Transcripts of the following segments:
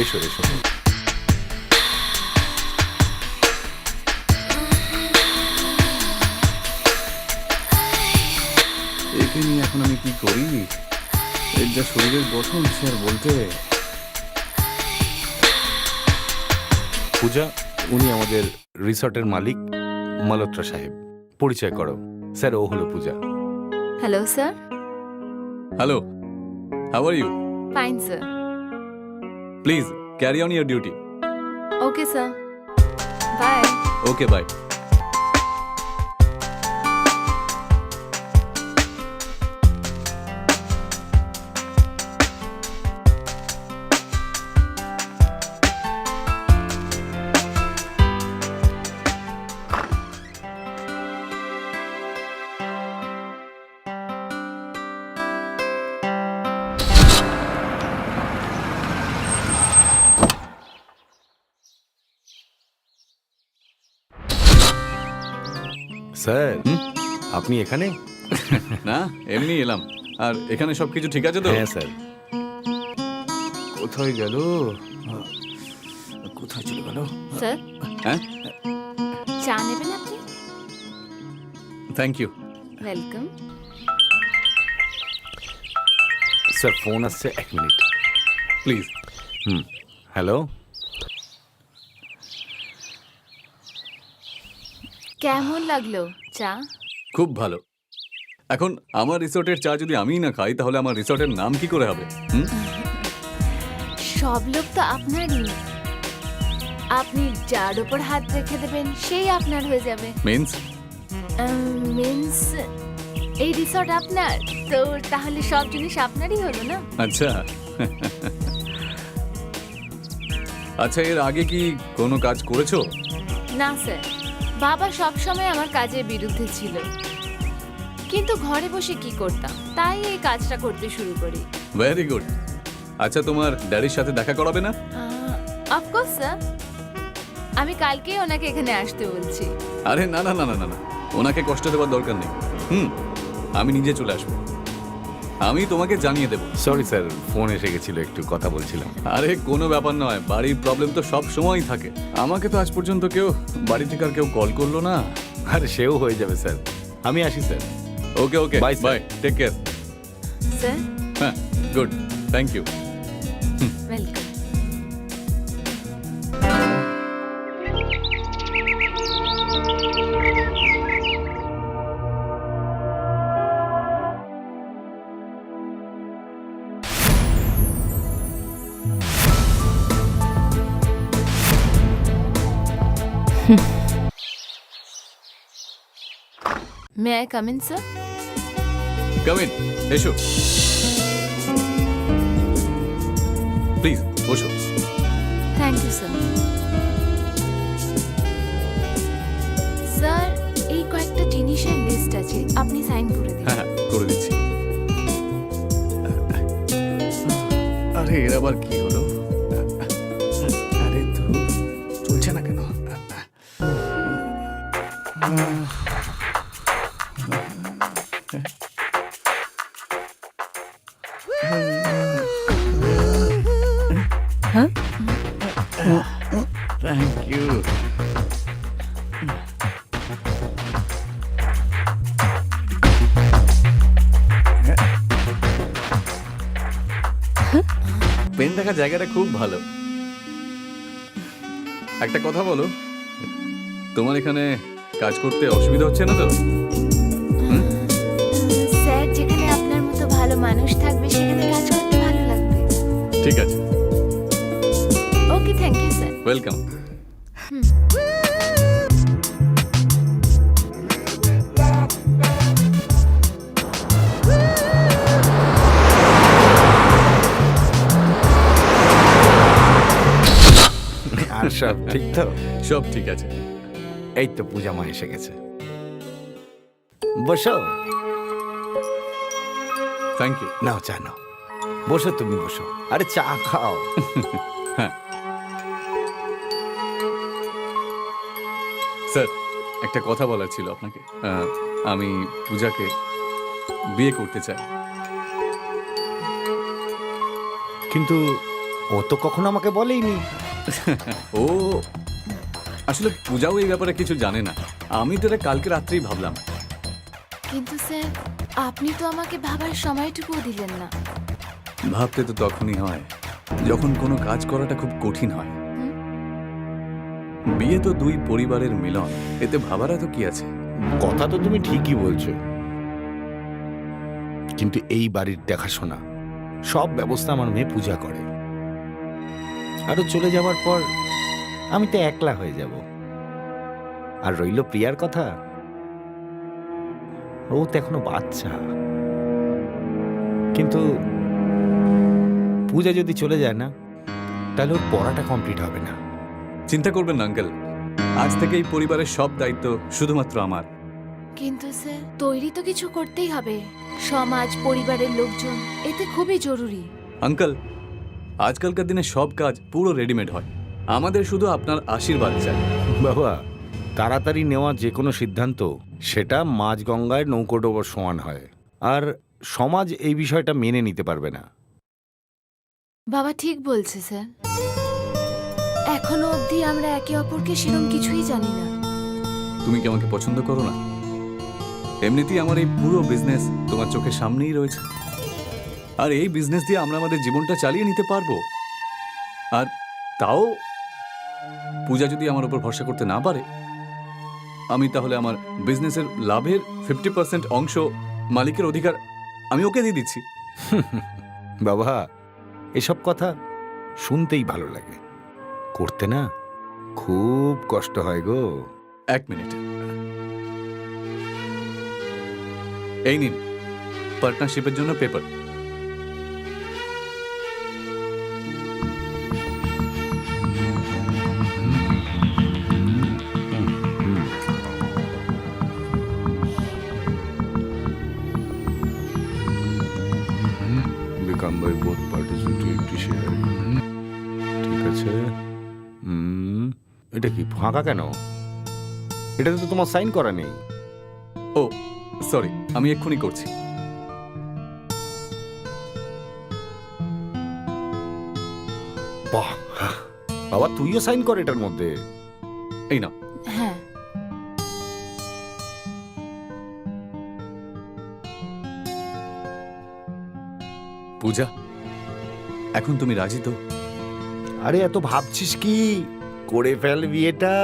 এসো এসো। একে নিয়ে এখন আমি কি করি? এর যা শরীরের গঠন সে আর বলতে। পূজা, উনি আমাদের রিসর্টের মালিক মালত্রা সাহেব। পরিচয় করো। স্যার, ও হলো Puja. Hello sir. Hello, how are you? Fine sir. Please carry on your duty. Okay sir, bye. Okay, bye. Sir, আপনি এখানে? না, এমনি এলাম। আর এখানে সবকিছু ঠিক আছে তো? হ্যাঁ স্যার। কোথায় গেল? কোথায় চলে গেল? স্যার, হ্যাঁ, চা নেবেন আপনি? Thank you. Welcome. Sir, phone আসছে, 1 মিনিট। প্লিজ। হ্যালো। কেমন লাগলো চা? খুব ভালো। এখন আমার রিসোর্টের চা যদি আমিই না খাই তাহলে আমার রিসোর্টের নাম কি করে হবে? সব লোক তো আপনারই। আপনি যার ওপর হাত রেখে দেবেন সেই আপনার হয়ে যাবে। মিন্স? মিন্স এই রিসর্ট আপনার, তো তাহলে সব জিনিস আপনারই হলো না? আচ্ছা। আচ্ছা, এর আগে কি কোনো কাজ করেছো? না স্যার, বাবা সবসময় আমার কাজের বিরুদ্ধে ছিল, কিন্তু ঘরে বসে কি করতাম, তাই এই কাজটা করতে শুরু করি। Very good. আচ্ছা, তোমার ড্যাডির সাথে দেখা করাবে না? অফকোর্স স্যার, আমি কালকেই ওনাকে এখানে আসতে বলছি। আরে না না না না না না, ওনাকে কষ্ট দেওয়ার দরকার নেই। আমি নিজে চলে আসবো। আমি তোমাকে জানিয়ে দেবো। সরি স্যার, ফোন এসে গেছিল, একটু কথা বলছিলাম। আরে কোনো ব্যাপার নয়, বাড়ির প্রবলেম তো সব সময়ই থাকে। আমাকে তো আজ পর্যন্ত কেউ বাড়ি থেকে আর কেউ কল করলো না। আরে সেও হয়ে যাবে স্যার। আমি আসি sir. Okay okay, Bye, sir. Bye, take care. Sir, হ্যাঁ, good, thank you. Welcome. May I come in sir? Come in, এসো। প্লিজ বসো। Thank you sir. স্যার, এই কয়েকটা জিনিসের লিস্ট আছে, আপনি সাইন করে দিন। হ্যাঁ হ্যাঁ, করে দিচ্ছি। আরে এর আবার কি হলো? আরে তো চলছে না কেন? Thank you. পেন রাখার জায়গাটা খুব ভালো। একটা কথা বলো, তোমার এখানে কাজ করতে অসুবিধা হচ্ছে না তো? স্যার, যেখানে আপনার মতো ভালো মানুষ থাকবে সেখানে কাজ করতে ভালো লাগবে। ঠিক আছে, ওকে, থ্যাংক ইউ স্যার। ওয়েলকাম। আর সব ঠিক তো? সব ঠিক আছে। এই তো পূজা মা এসে গেছে। বসো। Thank you. নাও চা নাও। বসো, তুমি বসো। আরে চা খাও। হ্যাঁ স্যার, একটা কথা বলার ছিল আপনাকে। আমি পূজাকে বিয়ে করতে চাই। কিন্তু ও তো কখনো আমাকে বলেইনি। ও আসলে পূজাও এই ব্যাপারে কিছু জানে না। আমি তো এটা কালকে রাত্রেই ভাবলাম। কিন্তু স্যার, আপনি তো আমাকে ভাবার সময়টুকুও দিলেন না। ভাবতে তো তখনই হয় যখন কোনো কাজ করাটা খুব কঠিন হয়। হুম? বিয়ে তো দুই পরিবারের মিলন, এতে ভাবার তো কি আছে? কথা তো তুমি ঠিকই বলছো, কিন্তু এই বাড়ির দেখাশোনা সব ব্যবস্থা আমার মেয়ে পূজা করে। আরো চলে যাওয়ার পর আমি তো একলা হয়ে যাব। আর রইল প্রিয়ার কথা, ও তো এখনো বাচ্চা। কিন্তু পূজা যদি চলে যায় না, তাহলে ওর পড়াটা কমপ্লিট হবে না। চিন্তা করবেন না আঙ্কেল, আজ থেকে এই পরিবারের সব দায়িত্ব শুধুমাত্র আমার। কিন্তু স্যার, তৈরি তো কিছু করতেই হবে। সমাজ, পরিবারের লোকজন, এতে খুবই জরুরি। আঙ্কেল, আজকালকার দিনে সব কাজ পুরো রেডিমেড হয়, আমাদের শুধু আপনার আশীর্বাদ চাই। বাবা, তাড়াতাড়ি নেওয়া যে কোনো সিদ্ধান্ত সেটা মাঝ গঙ্গায় নৌকো ডোবর সমান হয়, আর সমাজ এই বিষয়টা মেনে নিতে পারবে না। বাবা ঠিক বলছে স্যার। এখনো অবধি আমরা একে অপরকে সেরকম কিছুই জানি না। তুমি কি আমাকে পছন্দ করো না? এমনিতেই আমার এই পুরো বিজনেস তোমার চোখের সামনেই রয়েছে, আর এই বিজনেস দিয়ে আমরা আমাদের জীবনটা চালিয়ে নিতে পারবো। আর তাও পূজা যদি আমার উপর ভরসা করতে না পারে, আমি তাহলে আমার বিজনেসের লাভের 50% অংশ মালিকের অধিকার আমি ওকে দিয়ে দিচ্ছি। বাবা, এসব কথা শুনতেই ভালো লাগে, করতে না খুব কষ্ট হয় গো। এক মিনিট, এই নিন পার্টনারশিপের জন্য paper. Become by both parties into empty share. ঠিক আছে। এটা কি ফাঁকা কেন? এটাতে তো তোমার সাইন করা নেই। ও সরি, আমি এক্ষুনি করছি। বাহ, বাবা তুইও সাইন কর এটার মধ্যে। এই নাও। হ্যাঁ, পূজা, এখন তুমি রাজি তো? আরে এত ভাবছিস কি, করে ফেল বিয়েটা।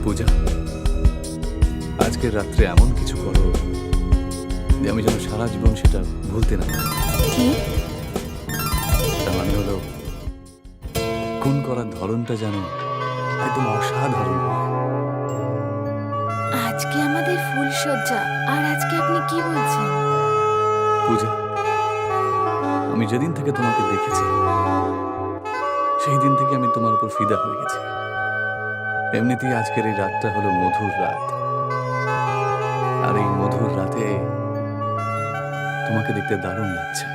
পূজা, আজকের রাত্রে এমন কিছু করো যে আমি যেন সারা জীবন সেটা ভুলতে না পারি। কি? তার মানে হলো খুন করার ধরনটা যেন একদম অসাধারণ হয়। আজকে আমাদের ফুলসজ্জা, আর আজকে আপনি কি বলছেন? পূজা, আমি যেদিন থেকে তোমাকে দেখেছি সেই দিন থেকে আমি তোমার উপর ফিদা হয়ে গেছি। এমনিতেই আজকের এই রাতটা হলো মধুর রাত, আর এই মধুর রাতে তোমাকে দেখতে দারুণ লাগছে।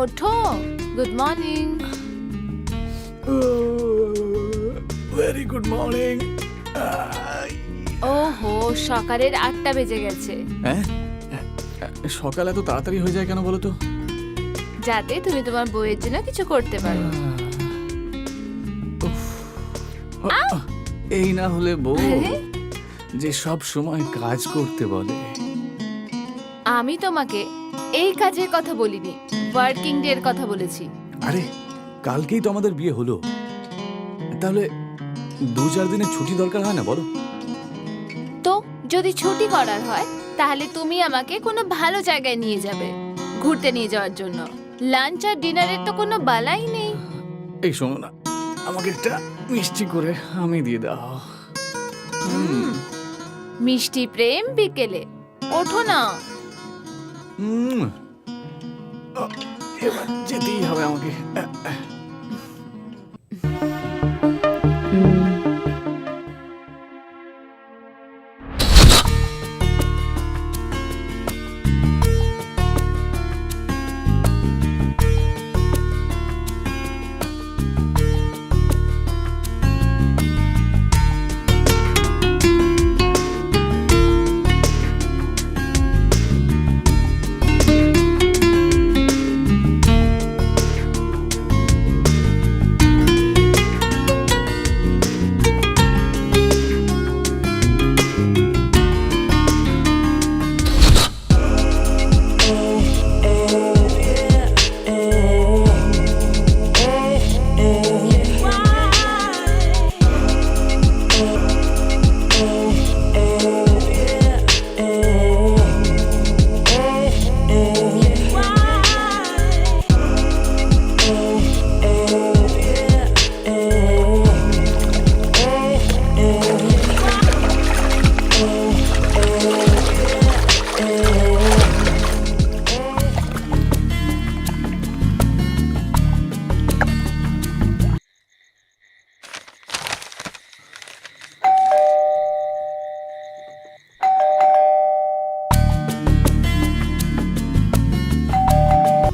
ওঠো, good morning. Very good morning. ওহো, সকালের 8টা বেজে গেছে। হ্যাঁ, সকাল এত তাড়াতাড়ি হয়ে যায় কেন বলো তো? যাতে তুমি তোমার বউয়ের জন্য কিছু করতে পারো। এই না হলে বউ আরে? যে সব সময় কাজ করতে বলে। আমি তোমাকে এই কাজের কথা বলিনি, ওয়ার্কিং ডে এর কথা বলেছি। আরে কালকেই তো আমাদের বিয়ে হলো, তাহলে 2-4 দিনের ছুটি দরকার হয় না বলো? তো যদি ছুটি করার হয় তাহলে তুমি আমাকে কোনো ভালো জায়গায় নিয়ে যাবে ঘুরতে নিয়ে যাওয়ার জন্য। লাঞ্চ আর ডিনারের তো কোনো বালাই নেই। এই শোনো না, আমাকে একটা মিষ্টি করে আমি দিয়ে দাও। মিষ্টি প্রেম বিকেলে, ওঠো না। এবার যেতেই হবে আমাকে।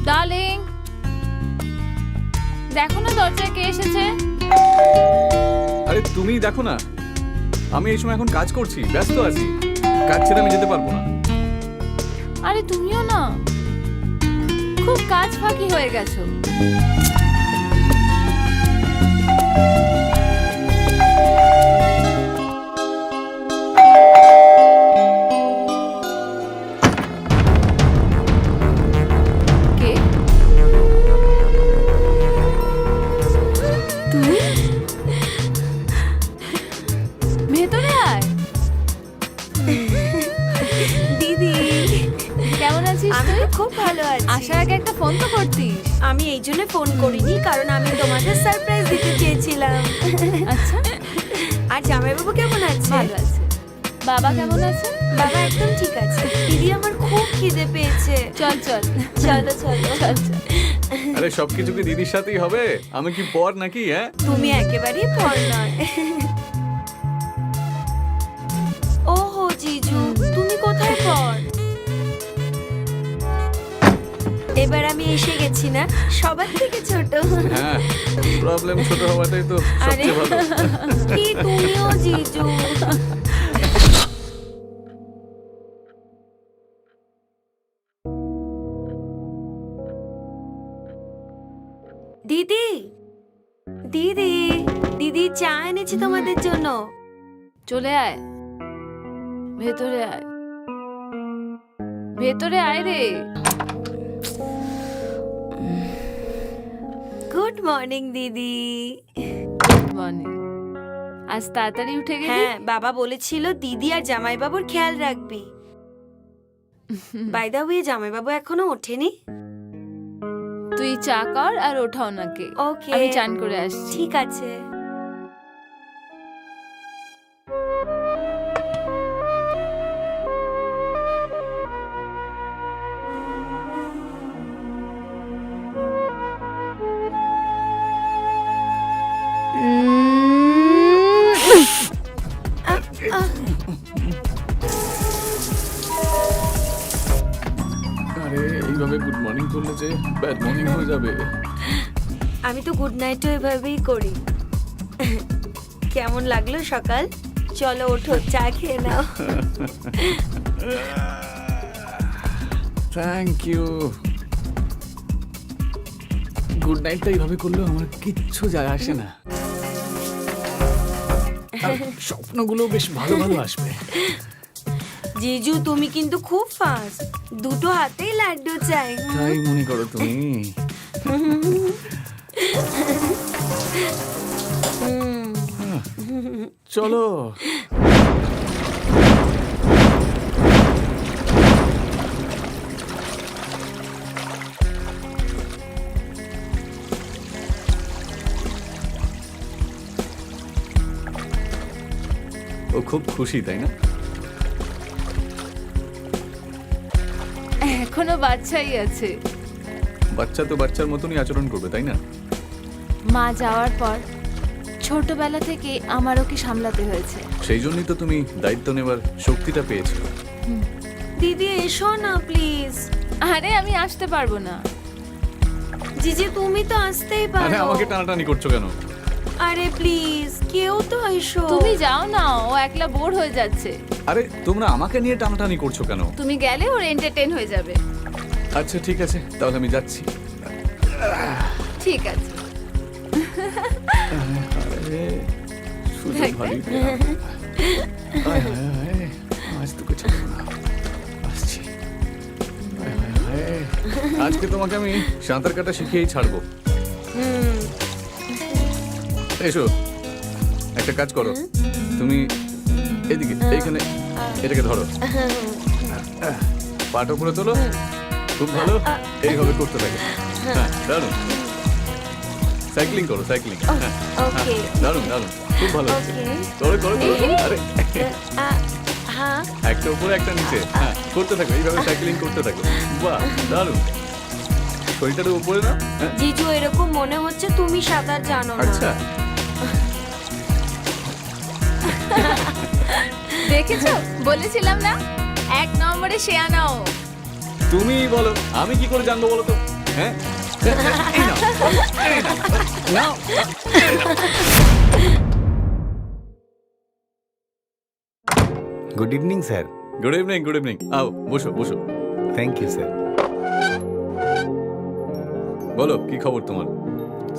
ডার্লিং, দেখো না দরজায় কে এসেছে। আরে তুমি দেখো না, আমি এই সময় এখন কাজ করছি, ব্যস্ত আছি, কাজ ছেড়ে আমি যেতে পারবো না। আরে তুমিও না, খুব কাজ ফাঁকি হয়ে গেছো। কে? তুই? ভেতরে আয়। দিদি, কেমন আছিস আমি তুই? তো খুব ভালো আছি। আসার আগে একটা ফোন তো করতিস। আমি এই জন্য ফোন করিনি, কারণ আমি তোমাদের সারপ্রাইজ দিতে চেয়েছিলাম। আচ্ছা, আর জামাইবাবু কেমন আছে? ভালো আছে। বাবা কেমন আছে? বাবা একদম ঠিক আছে। দিদি, আমার খুব খিদে পেয়েছে। চল চল চলো চলো। চল চল। আরে সবকিছু কি দিদির সাথেই হবে? আমি কি পর নাকি? হ্যাঁ, তুমি একেবারেই পর নয়। ওহো জিজু, তুমি কোথায় পর? এবার আমি এসে গেছি না, সবার থেকে ছোট। হ্যাঁ, প্রবলেম ছোট হওয়াটাই তো আরে সবচেয়ে ভালো। কি তুমিও জিজু। দিদি, দিদি, দিদি, চা এনেছি তোমাদের জন্য। চলে আয়, ভেতরে আয়, ভেতরে আয় রে। গুড মর্নিং দিদি। Good morning. আজ তাড়াতাড়ি উঠে গেলি? হ্যাঁ, বাবা বলেছিল দিদি আর জামাইবাবুর খেয়াল রাখবি। বাই দা ওয়ে, জামাইবাবু এখনো ওঠেনি? তুই চা কর আর ওঠা ওনাকে। ওকে, আমি চান করে আসছি। ঠিক আছে। আরে এইভাবে গুড মর্নিং করলে যে ব্যাড মর্নিং হয়ে যাবে। আমি তো গুড নাইটও এভাবেই করি। কেমন লাগলো সকাল? চলো ওঠো, চা খেয়ে নাও। Thank you. গুড নাইটটা এইভাবে করলেও আমার কিচ্ছু যায় আসে না। আর স্বপ্নগুলো বেশ ভালো ভালো আসবে। জিজু তুমি কিন্তু খুব ফাস্ট, দুটো হাতেই লাড্ডু চাই। তাই মনে করো তুমি? চলো। ও খুব খুশি, তাই না? এখনো বাচ্চাই আছে। বাচ্চা তো বাচ্চার মতনই আচরণ করবে, তাই না? মা যাওয়ার পর ছোটবেলা থেকে আমার ওকে সামলাতে হয়েছে। সেই জন্যই তো তুমি দায়িত্ব নেবার শক্তিটা পেয়েছো। দিদি এসো না প্লিজ। আরে আমি আসতে পারবো না। জিজু তুমি তো আসতেই আরে পারো। আমাকে টানাটানি করছো কেন? আরে প্লিজ কেউ তো এসো। তুমি যাও না, ও একলা বোর হয়ে যাচ্ছে। আরে তোমরা আমাকে নিয়ে টানাটানি করছো কেন? তুমি গেলে ওর এন্টারটেইন হয়ে যাবে। আচ্ছা ঠিক আছে, তাহলে আমি যাচ্ছি। ঠিক আছে। আরে, শুধু দেখ, ভালোই পেলাম। আয় হায় হায়, আজ তোকে ছাড়বো না। আসছি। আয় হায় হায়, আজকে তোমাকে আমি সাঁতার কাটা শিখিয়েই ছাড়বো। এসো, একটা কাজ করো, তুমি এদিকে এইখানে এটাকে ধরো, পাটা উপরে তোলো, খুব ভালো, এইভাবে করতে থাকে। হ্যাঁ দারুণ, সাইক্লিং করো, সাইক্লিং। ওকে দারুণ দারুণ, খুব ভালো হচ্ছে। করো করো করো, আরে হ্যাঁ একটা উপরে একটা নিচে, হ্যাঁ করতে থাকো, এইভাবে সাইক্লিং করতে থাকো। বাহ দারুণ, শরীরটা উপরে না। হ্যাঁ জিজু এরকম মনে হচ্ছে তুমি সাঁতার জানো না। আচ্ছা, দেখেছো, বলেছিলাম না, 1 নম্বরে শেয়ানা ও। তুমি বলো, আমি কি করে জানবো বলো তো? হ্যাঁ এই নাও, এই নাও, নাও। Good evening sir. Good evening, good evening. আও বসো বসো। Thank you sir. বলো কি খবর তোমার?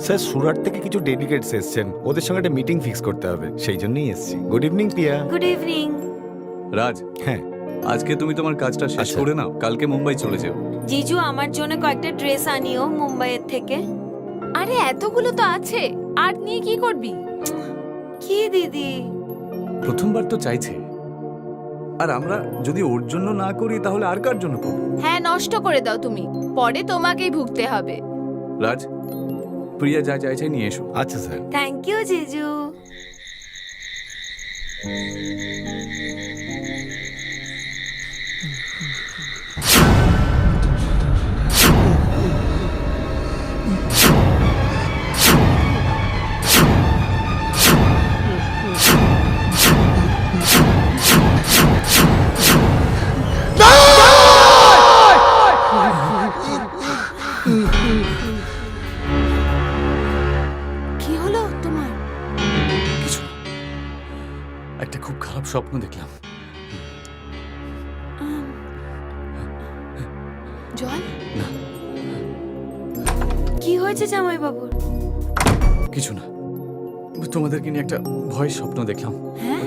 স্যার সুরাট থেকে কিছু ডেলিগেটস এসেছেন, ওদের সঙ্গে একটা মিটিং ফিক্স করতে হবে, সেই জন্যই এসেছি। Good evening Piya. Good evening. Raj, হ্যাঁ আজকে তুমি তোমার কাজটা শেষ আচ্ছা। করে নাও, কালকে মুম্বাই চলে যাও। জিজু আমার জন্য কয়েকটা ড্রেস আনিও মুম্বাইয়ের থেকে। আরে এতগুলো তো আছে, আর নিয়ে কি করবি? কি দিদি? প্রথমবার তো চাইছে, আর আমরা যদি ওর জন্য না করি তাহলে আর কার জন্য করব? হ্যাঁ, নষ্ট করে দাও তুমি, পরে তোমাকেই ভুগতে হবে। রাজ, প্রিয়া যা চাইছে নিয়ে এসো। আচ্ছা স্যার। থ্যাংক ইউ জিজু। কি হলো তোমার? কিছু না। একটা খুব খারাপ স্বপ্ন দেখলাম। জল? না কি হয়েছে জামাই বাবুর? কিছু না, তোমাদেরকে নিয়ে একটা ভয়ের স্বপ্ন দেখলাম। হ্যাঁ,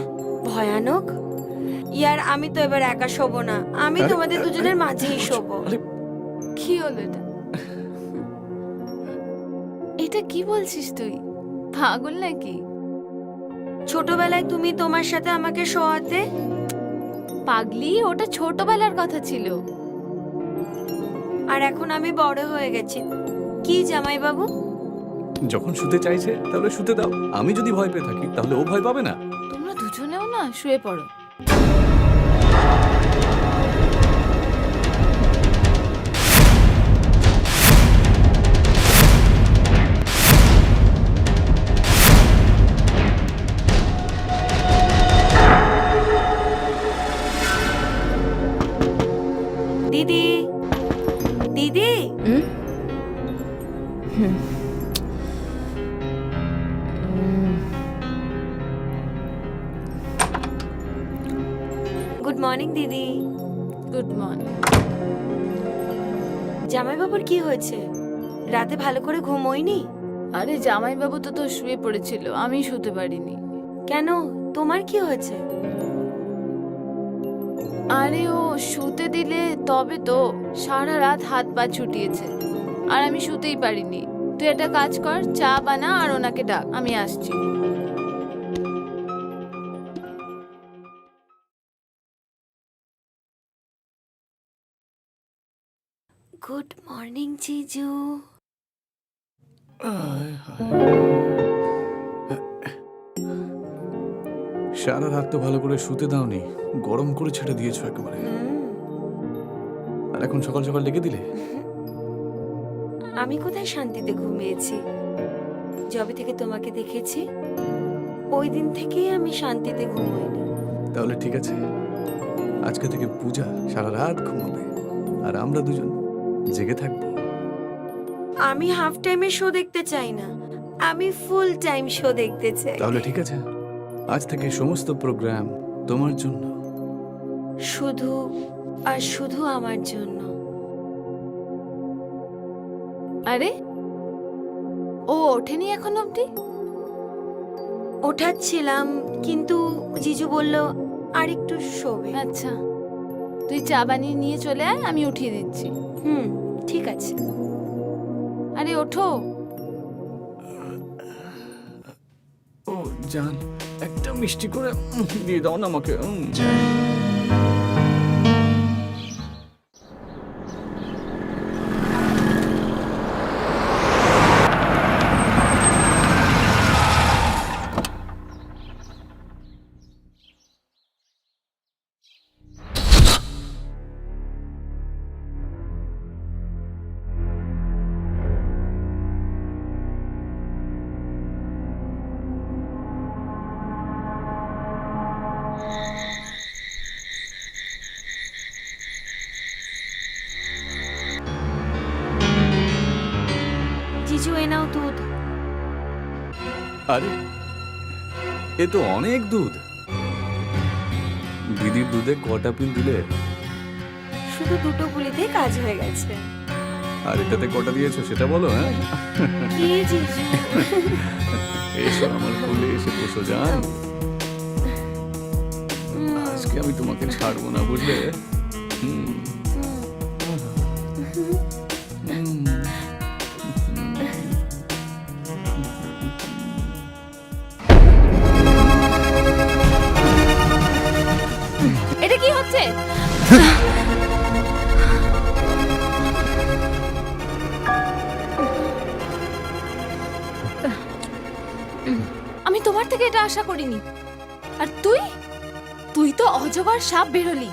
ভয়ানক? ইয়ার আমি তো এবার একা শোবো না, আমি আরে, তোমাদের দুজনের মাঝেই শোবো। আরে কি হলো এটা? এটা কি বলছিস তুই? পাগল নাকি? ছোটবেলায় তুমি তোমার সাথে আমাকে শোয়াতে। পাগলি, ওটা ছোটবেলার কথা ছিল। আর এখন আমি বড় হয়ে গেছি। কি জামাই বাবু? যখন শুতে চাইছে তাহলে শুতে দাও, আমি যদি ভয় পেয়ে থাকি তাহলে ও ভয় পাবে না। তোমরা দুজনেও না শুয়ে পড়ো। দিদি, দিদি, গুড মর্নিং দিদি। Good morning. জামাই বাবুর কি হয়েছে? রাতে ভালো করে ঘুমোয়নি? আরে জামাইবাবু তো শুয়ে পড়েছিল, আমি শুতে পারিনি। কেন, তোমার কি হয়েছে? আরে ও শুতে দিলে তবে তো, সারা রাত হাত পা ছুটিয়েছে আর আমি শুতেই পারিনি। তুই একটা কাজ কর, চা বানা আর ওনাকে ডাক, আমি আসছি। গুড মর্নিং জিজু। সারা রাত তো ভালো করে শুতে দাওনি, গরম করে ছেড়ে দিয়েছো একেবারে। আর এখন সকাল সকাল ডেকে দিলে। আমি কোথায় শান্তিতে ঘুমিয়েছি? যবে থেকে তোমাকে দেখেছি ওই দিন থেকেই আমি শান্তিতে ঘুমোইনি। তাহলে ঠিক আছে, আজকে থেকে পূজা সারা রাত ঘুমাবে আর আমরা দুজন জেগে থাকবো। আমি হাফ টাইমে শো দেখতে চাই না, আমি ফুল টাইম শো দেখতে চাই। তাহলে ঠিক আছে, আজ থেকে সমস্ত প্রোগ্রাম তোমার জন্য। শুধু আর শুধু আমার জন্য। আরে ও ওঠেনি এখন অবধি? ওঠাচ্ছিলাম কিন্তু জিজু বলল আর একটু শোবে। আচ্ছা, তুই চা বানিয়ে নিয়ে চলে আয়, আমি উঠিয়ে দিচ্ছি। ঠিক আছে। আরে ওঠো। ও জান, একটা মিষ্টি করে দিয়ে দাও না আমাকে। জিজু এ নাও দুধ। আরে এ তো অনেক দুধ। দিদির দুধে কটা পিল দিলে? শুধু দুটো গুলিতে কাজ হয়ে গেছে। আর এটাতে কটা দিয়েছো সেটা বলো। হ্যাঁ, কি জিজু? এসো আমার কোলে এসে বসো জান। আজকে আমি তোমাকে ছাড়বো না, বুঝলে? এটা কি হচ্ছে? আমি তোমার থেকে এটা আশা করিনি। আর তুই তুই তো অজগর সাপ বেরোলি।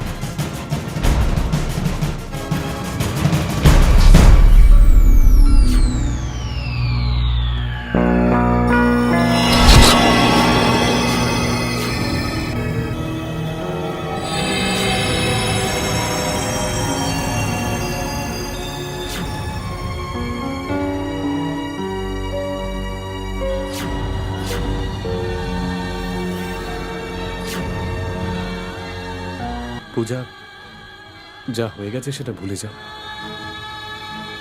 পূজা, যা হয়ে গেছে সেটা ভুলে যাও,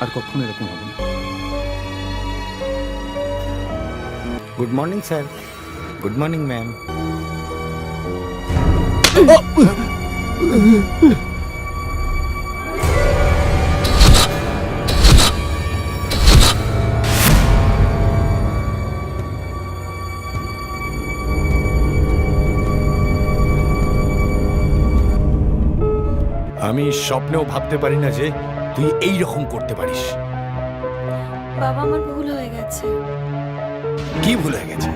আর কখনো এরকম হবে না। Good morning sir. Good morning ma'am. আমি স্বপ্নেও ভাবতে পারি না যে তুই এই রকম করতে পারিস। বাবা আমার ভুল হয়ে গেছে। কি ভুল হয়ে গেছে?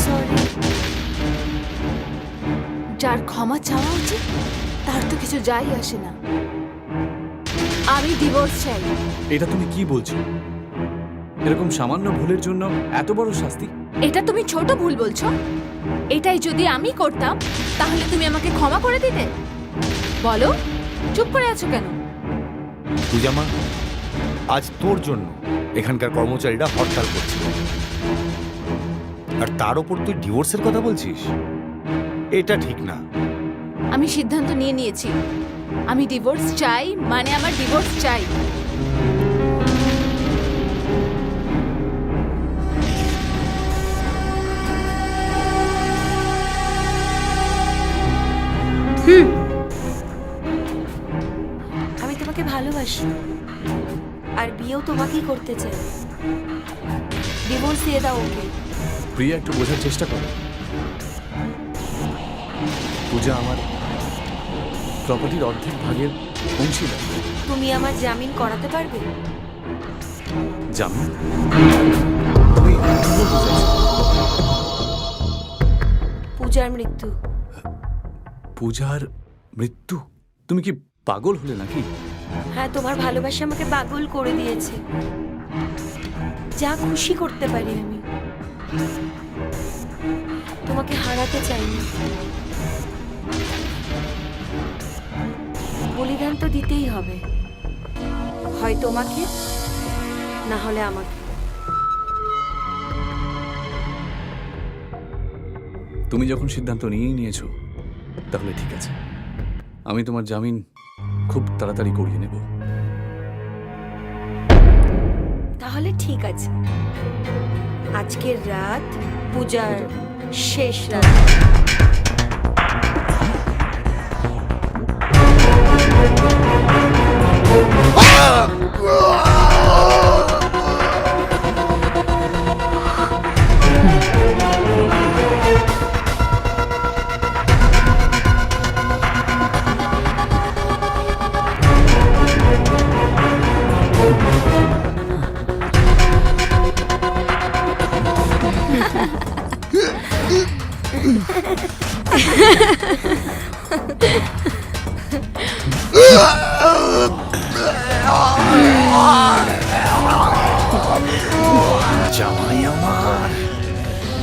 সরি। যার ক্ষমা চাওয়া উচিত তার তো কিছু যাই আসে না। আমি ডিভোর্স চাই। এটা তুমি কি বলছো? এরকম সামান্য ভুলের জন্য এত বড় শাস্তি? এটা তুমি ছোট ভুল বলছো? এটাই যদি আমি করতাম তাহলে তুমি আমাকে ক্ষমা করে দিতে? বলো, চুপ করে আছো কেন? পূজা মা, আজ তোর জন্য এখানকার কর্মচারীরা হরতাল করছিল, আর তার ওপর তুই ডিভোর্সের কথা বলছিস? এটা ঠিক না। আমি সিদ্ধান্ত নিয়ে নিয়েছি, আমি ডিভোর্স চাই, মানে আমার ডিভোর্স চাই। আমি তোমাকে ভালোবাসি আর বিয়েও তোমাকেই করতে চাই। ডিভোর্স দিয়ে দাও ওকে। প্রিয়া, একটু বোঝার চেষ্টা করো। পূজা আমার প্রপার্টির অর্ধেক ভাগের অংশীদার। তুমি আমার জামিন করাতে পারবে? জামিন? তুমি কি বলতে চাইছো? পূজার মৃত্যু। পূজার মৃত্যু? তুমি কি পাগল হলে নাকি? হ্যাঁ, তোমার ভালোবাসা আমাকে পাগল করে দিয়েছে। যা খুশি করতে পারি আমি। তোমাকে হারাতে চাই না। বলিদান তো দিতেই হবে, হয় তোমাকে না হলে আমাকে। তুমি যখন সিদ্ধান্ত নিয়েই নিয়েছো তাহলে ঠিক আছে, আমি তোমার জামিন খুব তাড়াতাড়ি করিয়ে নেব। তাহলে ঠিক আছে, আজকের রাত পূজার শেষ রাত। জামাই আমার,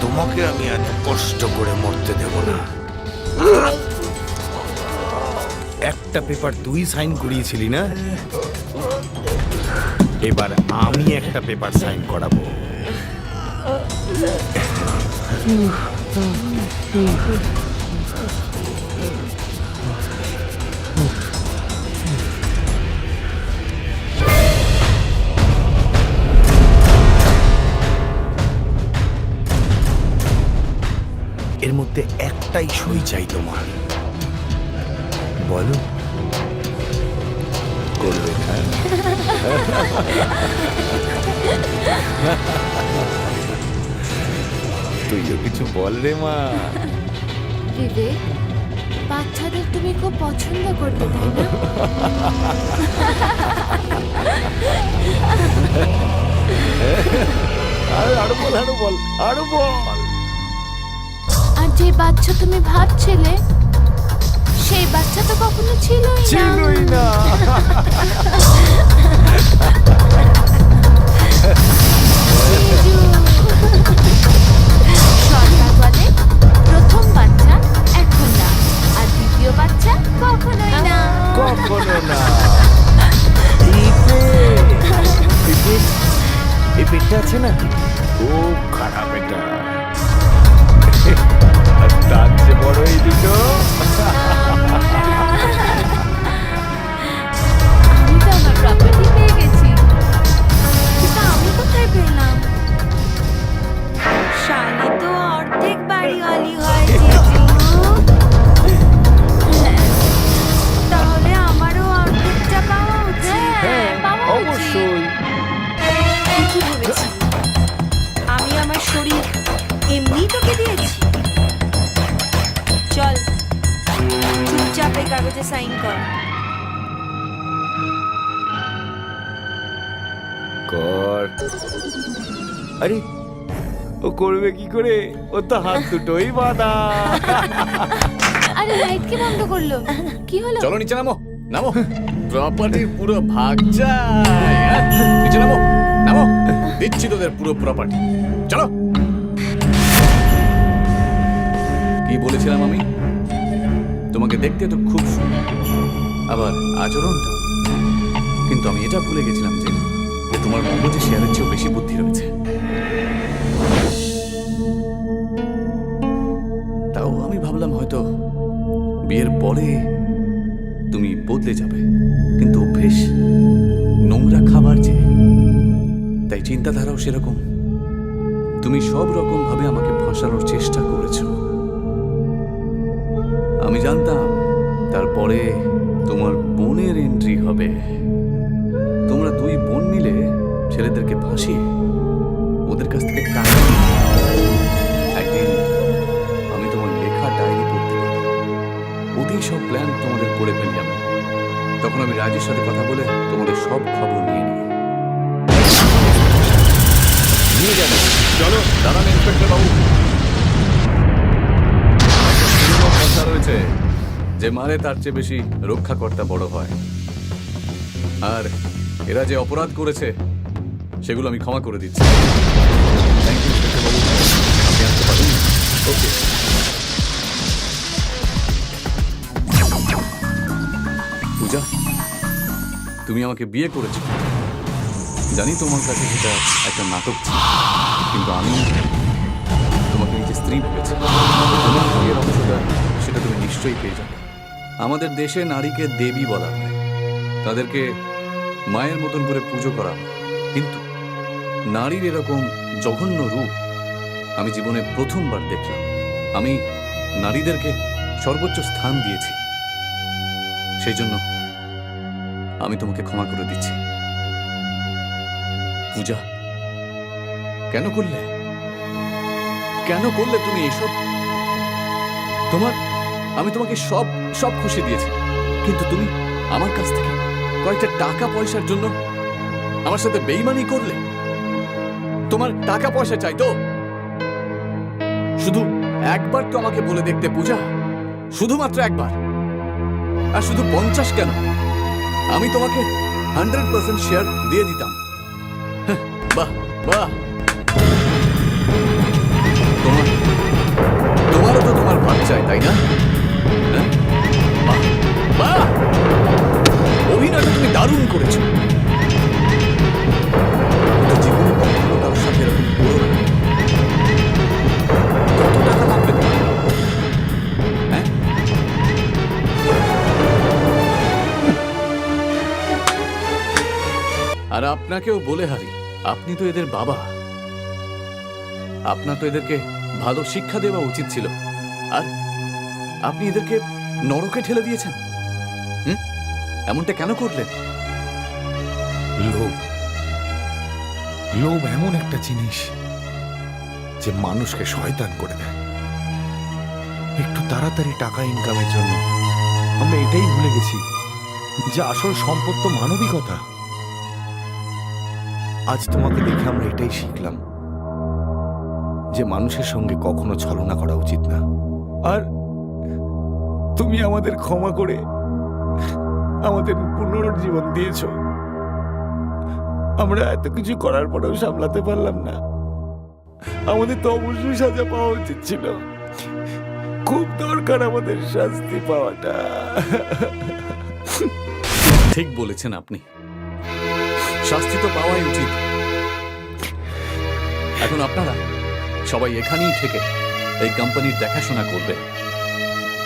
তোমাকে আমি এত কষ্ট করে মরতে দেব না। একটা পেপার তুই সাইন করিয়েছিলি না, এবার আমি একটা পেপার সাইন করাবো। এর মধ্যে একটাই সই চাই তোমার, বলো করবে না? তুইও কিছু বল রে মা। বিবেক, বাচ্চাদের তুমি খুব পছন্দ করতে, তাই না? আরো বল, আরো বল, আরো বল। আর যে বাচ্চা তুমি ভাবছিলে সেই বাচ্চা তো কখনো ছিলই না। ছিলই না। জিজু। সরকার বলে প্রথম বাচ্চা এখন না, আর দ্বিতীয় বাচ্চা কখনোই না। কখনো না। এই পেটটা আছে না, খুব খারাপ এটা। আর তার চেয়ে বড় এই দুটো। আমি তো আমার প্রপার্টি পেয়ে গেছি, কিন্তু আমি কোথায় পেলাম? শালি তো অর্ধেক বাড়িওয়ালি হয় জিজু। তাহলে আমারও অর্ধেকটা পাওয়া উচিত। হ্যাঁ, পাওয়া উচিত। অবশ্যই। কি ভেবেছি আমি আমার শরীর এমনি তোকে দিয়েছি? চল চুপচাপ এই কাগজে সাইন কর। কর। আরে ও করবে কি করে? ও তো হাত দুটোই বাঁধা। আরে লাইট কে বন্ধ করলো? কি হলো? চলো নিচে নামো, নামো। প্রপার্টির পুরো ভাগ চাই। নিচে নামো, নামো। দিচ্ছি তোদের পুরো প্রপার্টি। চলো। কি বলেছিলাম আমি? তোমাকে দেখতে তো খুব সুন্দর, আবার আচরণটা। কিন্তু আমি এটা ভুলে গেছিলাম যে তোমার মগজে শেয়ারের চেয়েও বেশি বুদ্ধি রয়েছে। তাও আমি ভাবলাম হয়তো বিয়ের পরে তুমি বদলে যাবে, কিন্তু অভ্যেস নোংরা খাবার যে, তাই চিন্তাধারাও সেরকম। তুমি সব রকম ভাবে আমাকে ফাঁসানোর চেষ্টা করেছো, আমি জানতাম। তারপরে তোমার বোনের এন্ট্রি হবে। তোমরা দুই বোন মিলে ছেলেদেরকে ফাঁসিয়ে ওদের কাছ থেকে টাকা নিয়ে একদিন আমি তোমার লেখা ডায়েরি পড়তে পারি। ওতেই সব প্ল্যান তোমাদের করে ফেললাম। তখন আমি রাজের সাথে কথা বলে তোমাদের সব খবর নিয়ে যাবে। চলো দাঁড়ান ইন্সপেক্টর বাবু। কথা রয়েছে যে মারে তার চেয়ে বেশি রক্ষাকর্তা বড় হয়, আর এরা যে অপরাধ করেছে সেগুলো আমি ক্ষমা করে দিচ্ছি। থ্যাংক ইউ ইন্সপেক্টর বাবু, আপনি আসতে পারেন। ওকে। পূজা, তুমি আমাকে বিয়ে করেছো, জানি তোমার কাছে সেটা একটা নাটক ছিল, কিন্তু আমি তোমাকে নিজের স্ত্রী ভেবেছি। তোমার বিয়ের অংশটা সেটা তুমি নিশ্চয়ই পেয়ে যাবে। আমাদের দেশে নারীকে দেবী বলা হয়, তাদেরকে মায়ের মতন করে পুজো করা হয়, কিন্তু নারীর এরকম জঘন্য রূপ আমি জীবনে প্রথমবার দেখলাম। আমি নারীদেরকে সর্বোচ্চ স্থান দিয়েছি, সেই জন্য আমি তোমাকে ক্ষমা করে দিচ্ছি। পূজা, কেন করলে তুমি এসব? আমি তোমাকে সব সব খুশি দিয়েছি, কিন্তু তুমি আমার কাছ থেকে কয়েকটা টাকা পয়সার জন্য আমার সাথে বেইমানি করলে। তোমার টাকা পয়সা চাই তো? শুধু একবার তো আমাকে বলে দেখতে পূজা, শুধুমাত্র একবার। আর শুধু 50 কেন, আমি তোমাকে 100% শেয়ার দিয়ে দিতাম। বাহ বাহ, তোমারও তো তোমার ভাগ চাই, তাই না? বাহ বাহ, অভিনয়টা তুমি দারুণ করেছো। জীবনে কখনো কারোর সাথে এরকম করো না। কত টাকা লাগবে তোমার? হ্যাঁ, আর আপনাকেও বলে হারি, আপনি তো এদের বাবা, আপনার তো এদেরকে ভালো শিক্ষা দেওয়া উচিত ছিল, আর আপনি এদেরকে নরকে ঠেলে দিয়েছেন। এমনটা কেন করলেন? লোভ, লোভ এমন একটা জিনিস যে মানুষকে শয়তান করে দেয়। একটু তাড়াতাড়ি টাকা ইনকামের জন্য আমরা এটাই ভুলে গেছি যে আসল সম্পদ তো মানবিকতা। আজ তোমাকে দেখে আমরা এটাই শিখলাম যে মানুষের সঙ্গে কখনো ছলনা করা উচিত না। আর তুমি আমাদের ক্ষমা করে আমাদের পুনর্জীবন দিয়েছ। আমরা এত কিছু করার পরেও সামলাতে পারলাম না। আমাদের তো অবশ্যই সাজা পাওয়া উচিত ছিল। খুব দরকার আমাদের শাস্তি পাওয়াটা। ঠিক বলেছেন আপনি, শাস্তি তো পাওয়াই উচিত। এখন আপনারা সবাই এখানেই থেকে এই কোম্পানির দেখাশোনা করবে,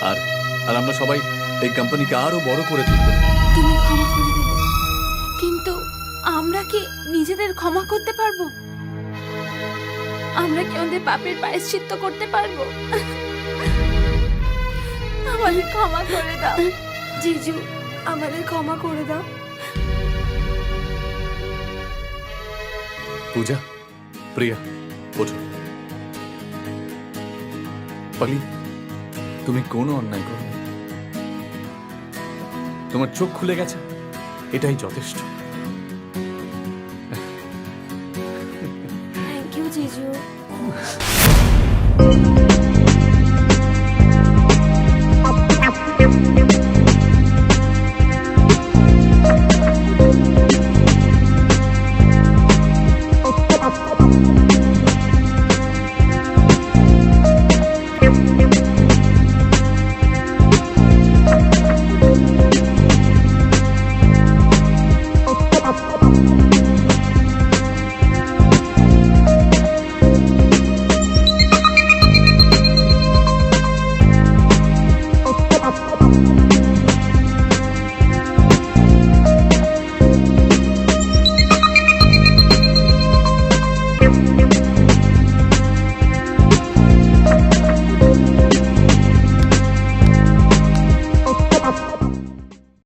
আর আমরা সবাই এই কোম্পানিকে আরো বড় করে তুলবে। তুমি ক্ষমা করে দেবে, কিন্তু আমরা কি নিজেদের ক্ষমা করতে পারবো? আমরা কি আমাদের পাপের প্রায়শ্চিত্ত করতে পারবো? আমাদের ক্ষমা করে দাও জিজু, আমাদের ক্ষমা করে দাও। পূজা, প্রিয়া, ওঠো। পালি, তুমি কোনো অন্যায় করো, তোমার চোখ খুলে গেছে, এটাই যথেষ্ট। থ্যাংক ইউ জিজু।